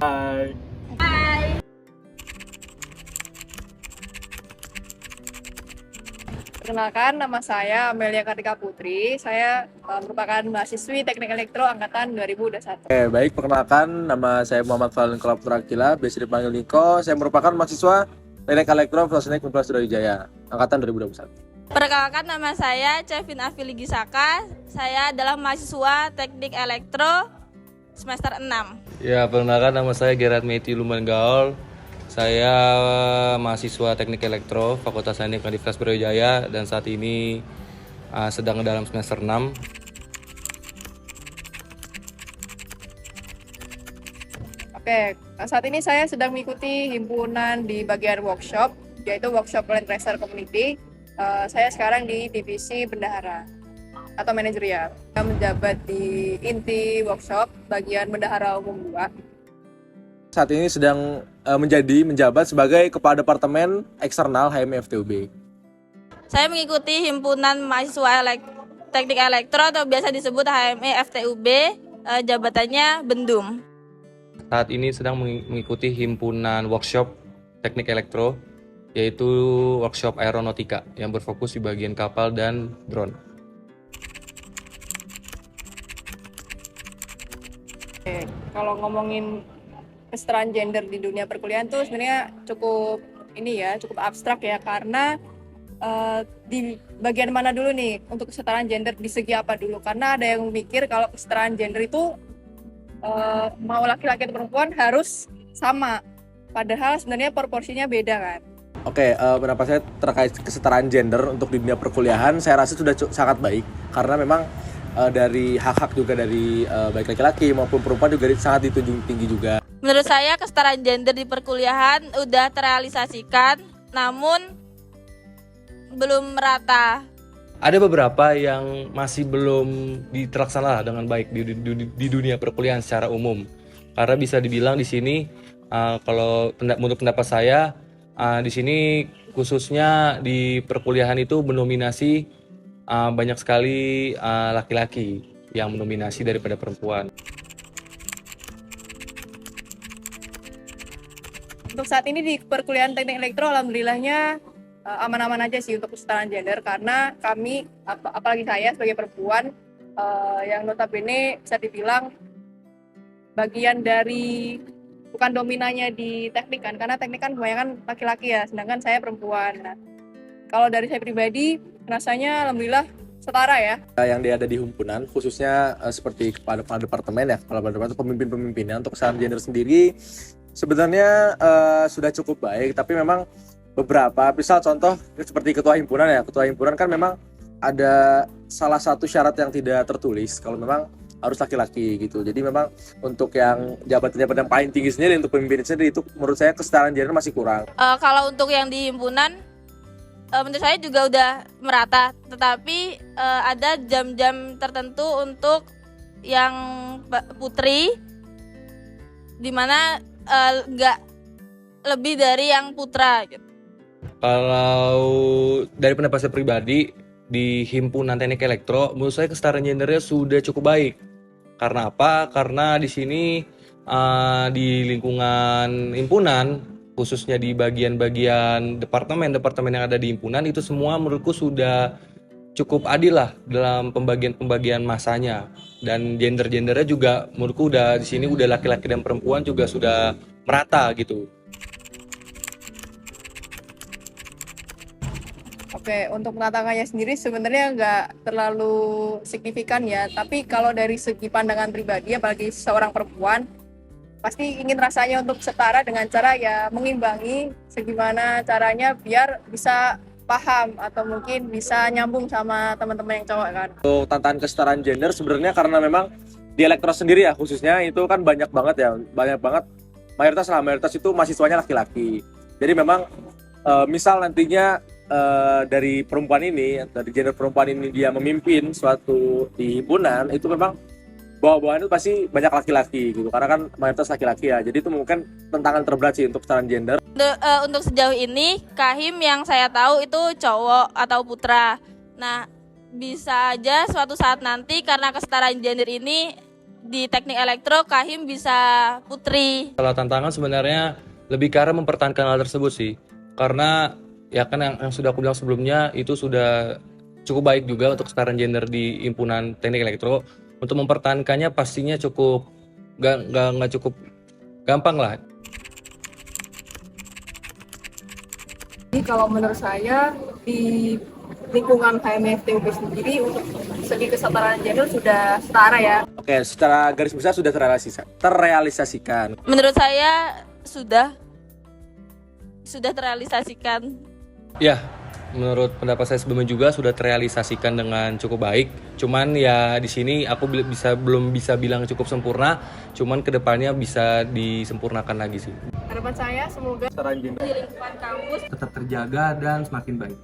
Hai. Hai. Perkenalkan, nama saya Amelia Kartika Putri. Saya merupakan mahasiswi Teknik Elektro angkatan 2021. Oke, baik, perkenalkan nama saya Muhammad Falin Kolapturakila, biasa dipanggil Niko. Saya merupakan mahasiswa Teknik Elektro Fakultas Universitas Sriwijaya angkatan 2021. Perkenalkan, nama saya Cevin Afili Gisaka. Saya adalah mahasiswa Teknik Elektro semester 6. Ya, perkenalkan nama saya Gerard Matthew Lumanggaol. Saya mahasiswa Teknik Elektro Fakultas Teknik Universitas Sriwijaya dan saat ini sedang dalam semester 6. Oke, saat ini saya sedang mengikuti himpunan di bagian workshop, yaitu workshop Land Racer Community. Saya sekarang di divisi bendahara atau manajerial. Saya menjabat di inti workshop bagian bendahara umum 2. Saat ini sedang menjabat sebagai Kepala Departemen Eksternal HMI FTUB. Saya mengikuti himpunan mahasiswa Teknik Elektro atau biasa disebut HMI FTUB, jabatannya Bendum. Saat ini sedang mengikuti himpunan workshop Teknik Elektro, yaitu workshop aeronautika yang berfokus di bagian kapal dan drone. Oke, kalau ngomongin kesetaraan gender di dunia perkuliahan tuh sebenarnya cukup abstrak ya, karena di bagian mana dulu nih untuk kesetaraan gender, di segi apa dulu? Karena ada yang mikir kalau kesetaraan gender itu mau laki-laki atau perempuan harus sama, padahal sebenarnya proporsinya beda kan. Oke, pendapat saya terkait kesetaraan gender untuk di dunia perkuliahan, saya rasa sudah sangat baik, karena memang dari hak-hak juga dari baik laki-laki maupun perempuan juga sangat ditunjung tinggi juga. Menurut saya kesetaraan gender di perkuliahan udah terrealisasikan, namun belum merata. Ada beberapa yang masih belum terlaksana dengan baik di dunia perkuliahan secara umum. Karena bisa dibilang di sini, kalau menurut pendapat saya, di sini khususnya di perkuliahan itu mendominasi banyak sekali laki-laki yang mendominasi daripada perempuan. Untuk saat ini di perkuliahan Teknik Elektro, alhamdulillahnya aman-aman aja sih untuk kesetaraan gender, karena kami, apalagi saya sebagai perempuan, yang notabene bisa dibilang bagian dari, bukan dominannya di teknik kan, karena teknik kan kebanyakan laki-laki ya, sedangkan saya perempuan. Nah, kalau dari saya pribadi, rasanya alhamdulillah setara ya. Yang dia ada di himpunan, khususnya seperti kepala departemen ya, kepala departemen, pemimpin-pemimpinnya untuk kesetaraan gender sendiri, sebenarnya sudah cukup baik, tapi memang beberapa, misal contoh seperti ketua himpunan ya, ketua himpunan kan memang ada salah satu syarat yang tidak tertulis kalau memang harus laki-laki gitu. Jadi memang untuk yang jabatan-jabatan paling tinggi sendiri, untuk pemimpin sendiri, itu menurut saya kesetaraan gender masih kurang. Kalau untuk yang di himpunan, menurut saya juga udah merata, tetapi ada jam-jam tertentu untuk yang putri, dimana nggak lebih dari yang putra gitu. Kalau dari pendapat saya pribadi, di himpunan Teknik Elektro, menurut saya kesetaraan gendernya sudah cukup baik. Karena apa? Karena di sini di lingkungan himpunan, khususnya di bagian-bagian departemen yang ada di himpunan, itu semua menurutku sudah cukup adil lah dalam pembagian masanya. Dan gendernya juga menurutku udah di sini udah laki-laki dan perempuan juga sudah merata gitu. Oke, untuk menatakannya sendiri sebenarnya nggak terlalu signifikan ya, tapi kalau dari segi pandangan pribadi, apalagi seorang perempuan, pasti ingin rasanya untuk setara dengan cara ya mengimbangi segimana caranya biar bisa paham atau mungkin bisa nyambung sama teman-teman yang cowok kan. Untuk tantangan kesetaraan gender sebenarnya karena memang di elektro sendiri ya, khususnya itu kan banyak banget mayoritas itu mahasiswanya laki-laki. Jadi memang misal nantinya dari perempuan ini, dari gender perempuan ini dia memimpin suatu di himpunan, itu memang bawa-bawaan itu pasti banyak laki-laki gitu, karena kan mayoritas laki-laki ya. Jadi itu mungkin tantangan terberat sih untuk kesetaraan gender. Untuk sejauh ini Kahim yang saya tahu itu cowok atau putra. Nah, bisa aja suatu saat nanti karena kesetaraan gender ini di teknik elektro Kahim bisa putri. Kalau tantangan sebenarnya lebih ke arah mempertahankan hal tersebut sih. Karena ya kan yang sudah aku bilang sebelumnya itu sudah cukup baik juga untuk kesetaraan gender di himpunan teknik elektro. Untuk mempertahankannya pastinya cukup nggak cukup gampang lah. Jadi kalau menurut saya di lingkungan HMFT UB sendiri untuk segi kesetaraan gender sudah setara ya. Oke, secara garis besar sudah terrealisasikan. Menurut saya sudah terrealisasikan. Ya, menurut pendapat saya sebelumnya juga sudah terrealisasikan dengan cukup baik. Cuman ya di sini aku belum bisa bilang cukup sempurna. Cuman kedepannya bisa disempurnakan lagi sih. Harapan saya semoga Secara gender Di lingkungan kampus Tetap terjaga dan semakin baik.